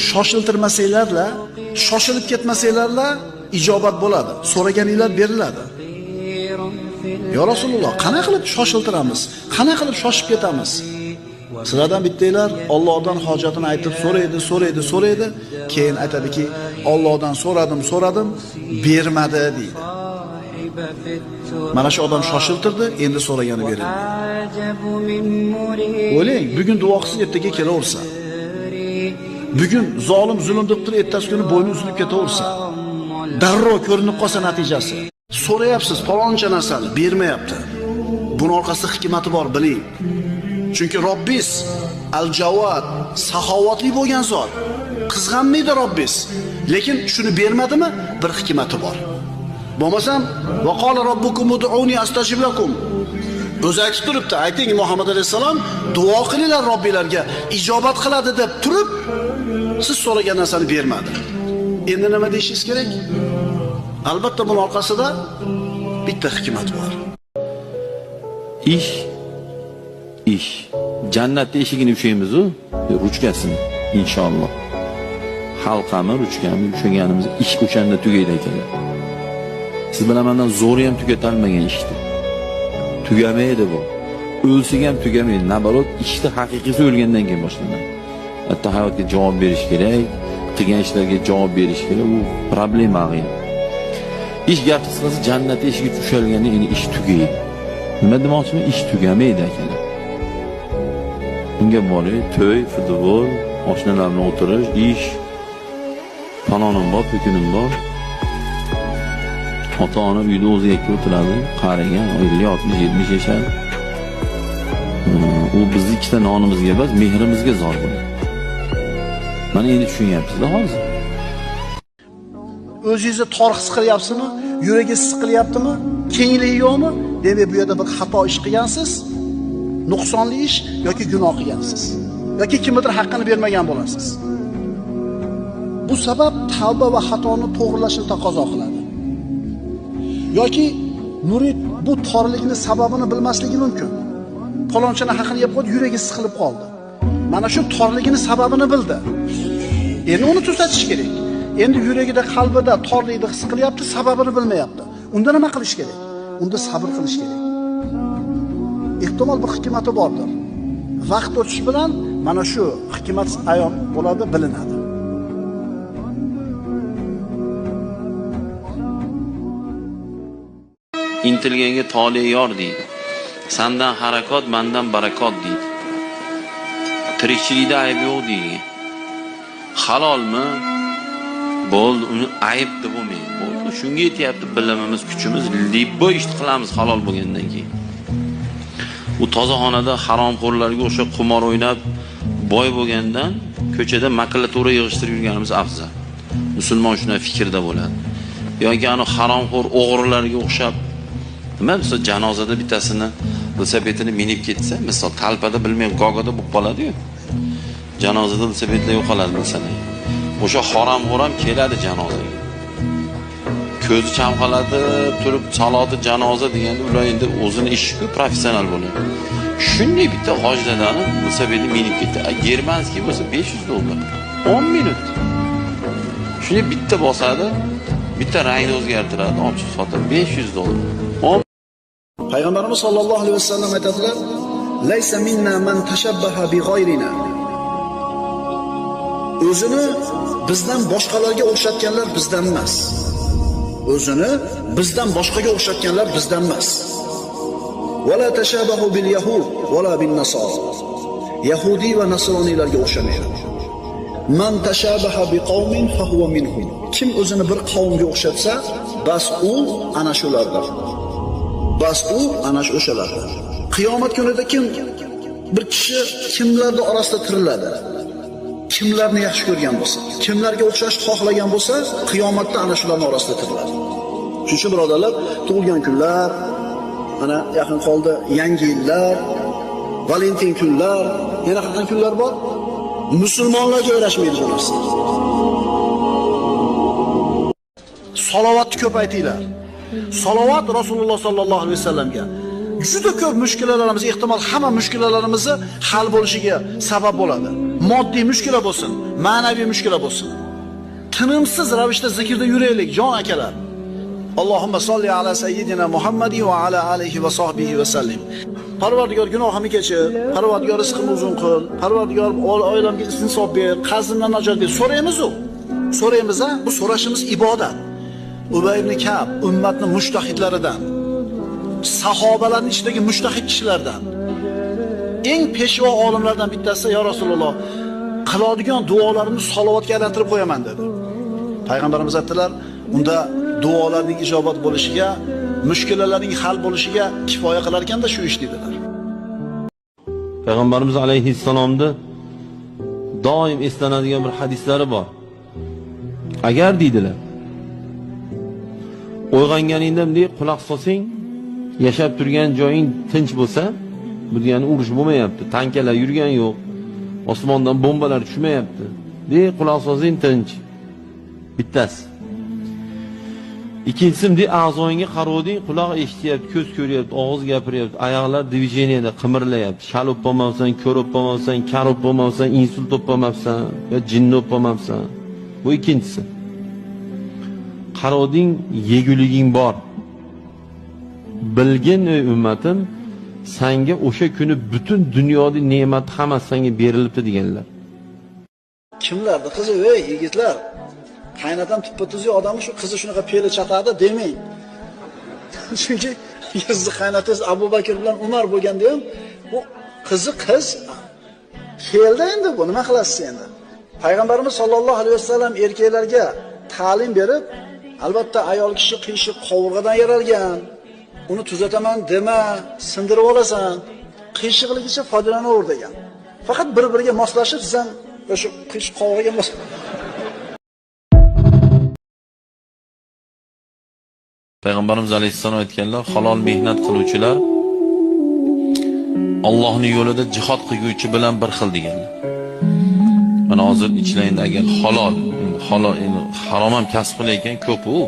shoshiltirmasanglarla, shoshilib ketmasanglarla ijobat bo'ladi. So'raganinglar beriladi. Ya Rasululloh, qana qilib shoshiltiramiz? Qana qilib shoshib ketamiz? Sizlardan bittanglar Allohdan hojatini aytib so'raydi, keyin aytadiki, Allohdan so'radim, bermadi deydi. Mana shu odam shoshiltirdi, endi so'ragani berildi. O'ylang, bugun duo qilsa ertaga kelaversa. Bugun zolim zulm deb turib, ertasi kuni bo'yni uzilib ketaversa. Darrov ko'rinib qolsa natijasi. So'rayapsiz faloncha narsani, bermayapti. Buning orqasida hikmati bor, biling. Chunki Robbis al-Jawad, saxovatli bo'lgan zot. Qizg'anmaydi Robbis. Lekin shuni bermadimi? Bir hikmati bor. Bo'lmasam, va qala robbukum ud'uni astajib lakum. O'zi aytib turibdi, ayting Muhammad alayhisalom, duo qilinglar Robbilarga, ijobat qiladi deb turib, siz so'ragan narsani bermadi. Endi nima deyishingiz kerak? Albatta buning orqasida bitta hikmat bor. Ish. Jannatning eshigini ushlaymiz-ku, ruchkasini inshaalloh. Halqami, ruchkami ushlaganimiz ish o'shanda tugaydi ekan. Siz bilan mendan zo'r ham tugatalmagan ishni. Tugamaydi bu. O'lsiga ham tugamaydi. Nabarot ishni haqiqiysi o'lgandan keyin boshlanadi. Hatto hayotga javob berish kerak, qilgan ishlarga javob berish kerak. U problema g'ayb. Ish gap qisqasi jannat eshigi tushalganda endi ish tugaydi. Nima demoqchiman? Ish tugamaydi ekan. Unga borish, to'y, futbol, oshnalar bilan o'tirish, ish, panonim bor, pukunim bor. Ota-ona uyda o'zi yakka o'tiradi, qarigan, 50-60-70 yashar. U bizni ikkita nonimizga emas, mehrimizga zor bo'ladi. Mana endi tushunyapsiz-da hozir. O'zingizni tor his qilyapsizmi? Yuragingiz siqilyaptimi? Kenglik yo'qmi? Demak, bu yerda bir xato ish qilgansiz, nuqsonli ish yoki gunoh qilgansiz. Yoki kimdir haqqini bermagan bo'lasiz. Bu sabab tavba va xatoni to'g'rilashni taqozo qiladi. Yoki murid bu torlikni sababini bilmasligi mumkin. Falonchani haqqini yeb qo'yib, yuragi siqilib qoldi. Mana shu torligini sababini bildi. Endi uni tuzatish kerak. Endi yuragida, qalbida torlikni his qilyapti, sababini bilmayapti. Unda nima qilish kerak? Unda sabr qilish kerak. Ehtimol bir hikmati bordir. Vaqt o'tishi bilan mana shu hikmat ayon bo'ladi, bilinadi. Intilganga tole yor deydi. Sandan harakot, mendan barakot deydi. Tirikchilikda ayb yo'q deydi. Halolmi? Bo'ldi, uni ayb deb bo'lmaydi. Bo'ldi, shunga yetyapti bilimimiz, kuchimiz, libbo ish qilamiz halol bo'lgandan keyin. U tozaxonada haromxo'rlarga o'xshab qumor o'ynab boy bo'lgandan ko'chada makulatura yig'ishtirib yurganimiz afzal. Musulmon shunday fikrda bo'ladi. Yoki ana haromxo'r o'g'rilarga o'xshab nima misol janozada bittasini velosipedini minib ketsa, misol talpada bilmay gogoda bo'lib qoladi-ku. Janozada velosipedlar yo'qoladi masalan. O'sha haromxo'r ham keladi janozaga. Ko'zi chamqaladi, turib saloti janoza deganda ular endi o'zini ishi-ku, professional bo'ladi. Shunday bitta hojladani velosipedni minib ketdi. Germanskiy bo'lsa $500. 10 minut. Shunday bitta bosadi, bitta rangni o'zgartiradi, ochiq sotib $500. Payg'ambarimiz sollallohu alayhi vasallam aytadilar: "Laysa minna man tashabbaha bi g'ayrina." O'zini bizdan boshqalarga o'xshatganlar bizdan emas. O'zini bizdan boshqaga o'xshatganlar bizdan emas. Wala tashabahu bil yahud wala bin nasara. Yahudi va nasroniylarga o'xshamaydi. Man tashabaha bi qawmin fa huwa minhum. Kim o'zini bir qavmga o'xshatsa, bas u ana shulardir. Bas u ana o'shalardir. Qiyomat kunida kim bir kishi kimlarning orasida tiriladi? Kimlarni yaxshi ko'rgan bo'lsa, kimlarga o'xshash xohlagan bo'lsa, qiyomatda ana shularning orasida tiriladi. Shuning uchun birodarlar, tug'ilgan kunlar, mana yaqin qoldi yangi yillar, Valentin kunlar, yana qanday kunlar bor? Musulmonlarga yarashmaydi bu narsa. Salovatni ko'p aytinglar. Salovat Rasululloh sallallohu alayhi vasallamga juda ko'p mushkulalarimiz, ehtimol hamma mushkulalarimizni hal bo'lishiga sabab bo'ladi. moddiy mushkula bo'lsin, ma'naviy mushkula bo'lsin. Tinimsiz ravishda zikrda yuraylik, jon akalar. Allohumma solli ala sayyidina Muhammadi va ala alihi va sahbihi va sallim. Parvardigor gunohimni kechir, Parvardigor rizqimni uzun qil, Parvardigor oilamga insof ber, qarzimdan najot ber. So'raymiz-ku. So'raymiz-a? Bu so'rashimiz ibodat. Ubay ibn Ka'b ummatning mushtahidlaridan, sahobalarning ichidagi mushtahid kishilardan, eng peshvo olimlardan bittasi ya Rasululloh, qiladigan duolarimni salovatga aylantirib qo'yaman dedi. Payg'ambarimiz aytdilar, unda duolarning ijobat bo'lishiga, mushkulalarning hal bo'lishiga kifoya qilar ekanda shu ish dedilar. Payg'ambarimiz alayhissalomda doim eslanadigan bir hadislari bor. Agar deydilar, uyg'onganingda bunday quloq solsang, yashab turgan joying tinch bo'lsa, bu degani urush bo'lmayapti, tankalar yurgan yo'q, osmondan bombalar tushmayapti. Quloq solsang tinch. Bittasi. Ikkinchisi bunday a'zoingga qarovding, quloq eshityapti, ko'z ko'ryapti, og'iz gapiryapti, oyoqlar dvijeniyada qimirlayapti. Shal o'polmabsan, ko'r o'polmabsan, kar o'polmabsan, insult o'polmabsan, yo jinni o'polmabsan. Bu ikkinchisi. Qarovding, yeguliging bor. Bilgin ey ummatim, senga o'sha kuni butun dunyoning ne'mati hammasi senga berilibdi deganlar. Kimlardi qizi, ey yigitlar? Qaynatam tuppa-tuzuk odamni shu qizi shunaqa peli chatadi demang. Chunki sizni qaynatangiz Abu Bakr bilan Umar bo'lganda ham bu qiz keldi endi, bu nima qilasiz endi? Payg'ambarimiz sollallohu alayhi vasallam erkaklarga ta'lim berib, albatta ayol kishi qiyshiq qovurg'adan yaralgan. Uni tuzataman dema, sindirib olasan. Qiyshiqligicha foydalanaver degan. Faqat bir-biriga moslashib, siz ham o'sha qiyshiq qovurg'aga Payg'ambarimiz alayhissalom aytganlar, halol mehnat qiluvchilar Allohning yo'lida jihad qilguvchi bilan bir xil deganlar. Mana hozir ichlayinda agar halol harom ham kasb qilayotgan ko'p u.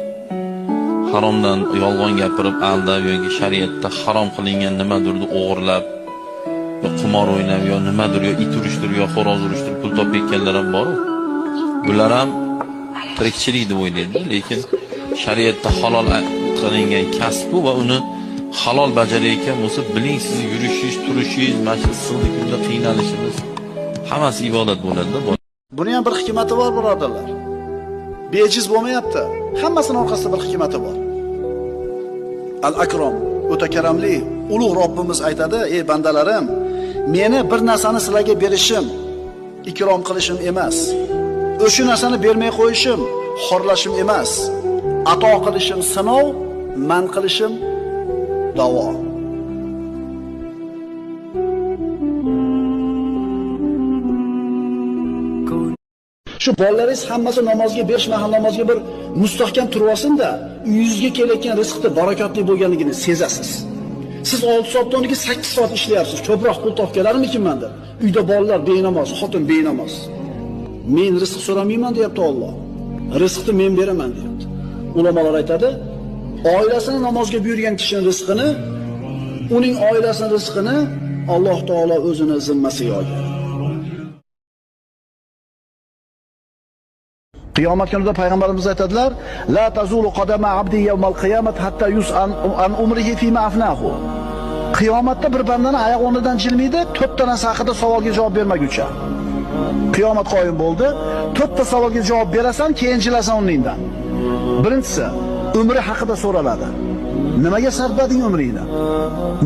Haromdan yolg'on gapirib, aldab yoki shariatda harom qilingan nimadirni o'g'irlab, yo qimor o'ynab, yo nimadir, yo it urishtirib, yo xo'roz urishtirib pul topayotganlar ham bor. Bular ham tirikchilik deb o'ylaydi, lekin shariatda halol qilingan kasb va uni halol bajarayotgan bo'lsa, biling siz yurishingiz, turishingiz, mana shu issiqlik kunda qiynalishimiz hammasi ibodat bo'ladi-da. Buni ham bir hikmati bor, birodarlar. Bejiz bo'lmayapti. Hammasining orqasida bir hikmati bor. Al-Akram, o'ta karamli, ulug' Robbimiz aytadi: "Ey bandalarim, meni bir narsani sizlarga berishim, ikrom qilishim emas. O'sha narsani bermay qo'yishim, xorlashim emas. Ato qilishim sinov, man qilishim davo." Shu bolalaringiz hammasi namozga 5 mahal namozga bir mustahkam turib olsin-da, uyingizga kelayotgan rizqda barakatli bo'lganligini sezasiz. Siz 6 soatdan 8 soat ishlayapsiz. Ko'proq pul topganlarmikin deb. Uyda bolalar benamoz, xotin benamoz. Men rizq so'ramayman deyapti Alloh. Rizqni men beraman deyapti. Ulamolar aytadi, oilasini namozga buyurgan kishining rizqini, uning oilasining rizqini Alloh taolo o'zini zimmasiga olgan. Qiyomat kunida payg'ambarimiz aytadilar: "La tazulu qadama abdi yawmal qiyomat hatta yus'an an umrihi fima afnahu." Qiyomatda bir bandani oyoq o'rnidan jilmaydi, 4 ta narsa haqida savolga javob bermaguncha. Qiyomat qoyim bo'ldi, 4 ta savolga javob berasan, keyin jilasan uningdan. Birinchisi, umri haqida so'raladi. Nimaga sarflading umringni?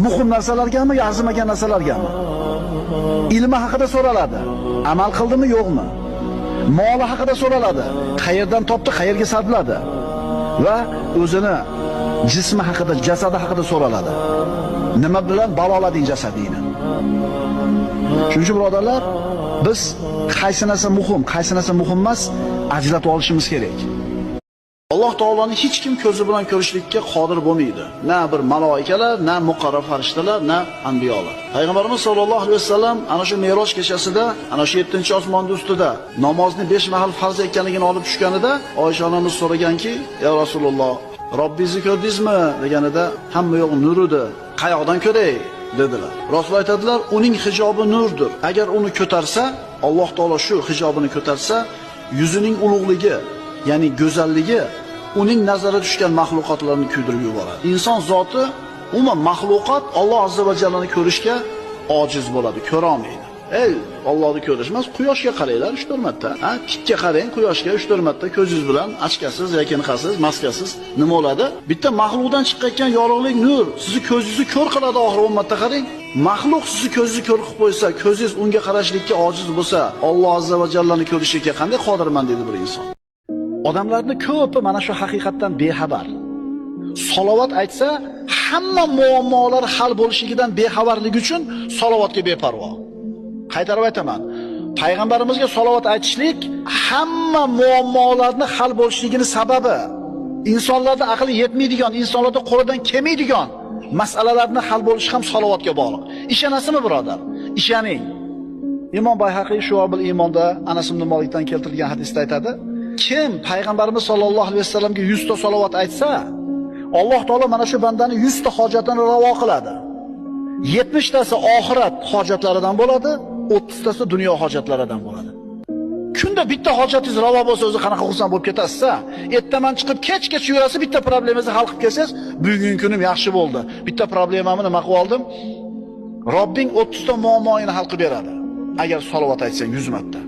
Muhim narsalargami, arzimagan narsalargami? Ilmi haqida so'raladi. Amal qildimi, yo'qmi? Moli haqida so'raladi. Qayerdan topdi, qayerga sarfladi? Va o'zini jismi haqida, jasadi haqida so'raladi. Nima bilan balolading jasadingni? Shuning uchun birodarlar, biz qaysi narsa muhim, qaysi narsa muhim emas, ajratib olishimiz kerak. Alloh taoloni hech kim ko'zi bilan ko'rishlikka qodir bo'lmaydi. Na bir maloikalar, na muqarrab farishtalar, na anbiyolar. Payg'ambarimiz sollallohu alayhi vasallam ana shu Me'roj kechasida, ana shu 7-osmonning ustida namozni 5 mahal farz ekanligini olib tushganida, Oysha onamiz so'raganki: "Ya Rasululloh, Robbingizni ko'rdingizmi?" deganida, "Hamma yo'q nur edi. Qayoqdan ko'ray?" dedilar. Rasul aytadilar: "Uning hijobi nurdir. Agar uni ko'tarsa, Alloh taolo shu hijobini ko'tarsa, yuzining ulug'ligi, ya'ni go'zalligi uning nazari tushgan mahluqotlarni kuydirib yuboradi. Inson zoti, umuman mahluqot Alloh azza va jallani ko'rishga ojiz bo'ladi, ko'ra olmaydi. Allohni ko'rish emas, quyoshga qaranglar 3-4 marta. Tikka qarang quyoshga 3-4 marta ko'zingiz bilan, ochkasiz, yakinqasiz, maskasiz nima bo'ladi? Bitta mahluqdan chiqqan yorug'lik nur sizni ko'zingizni ko'r qiladi oxir 10 marta qarang. Mahluq sizni ko'zingizni ko'r qilib qo'ysa, ko'zingiz unga qarashlikka ojiz bo'lsa, Alloh azza va jallani ko'rishga qanday qodirman dedi bir inson. Odamlarning ko'pi mana shu haqiqatdan bexabar. Salovat aytsa, hamma muammolar hal bo'lishligidan bexabarligi uchun salovatga beparvo. Qaytarib aytaman. Payg'ambarimizga salovat aytishlik hamma muammolarni hal bo'lishligining sababi. Insonlarda aqli yetmaydigan, insonlarda qo'lidan kelmaydigan masalalarni hal bo'lishi ham salovatga bog'liq. Ishonasizmi, birodar? Ishoning. Imom Bayhaqiy Shu'abul Iymonda Anas ibn Malikdan keltirilgan hadisda aytadi: kim payg'ambarimiz sollallohu alayhi vasallamga 100 ta salovat aytsa, Alloh taolo mana shu bandani 100 ta hojatini ravo qiladi. 70 tasi oxirat hojatlaridan bo'ladi, 30 tasi dunyo hojatlaridan bo'ladi. Kunda bitta hojatingiz ravo bo'lsa, o'zi qanaqa xursand bo'lib ketasiz-a? Ertaman chiqib kechgacha yurasiz, bitta problemangizni hal qilib kelsangiz, bugungi kunim yaxshi bo'ldi. Bitta problemamni nima qilib oldim? Robbing 30 ta muammoini hal qilib beradi. Agar salovat aytsang 100 marta.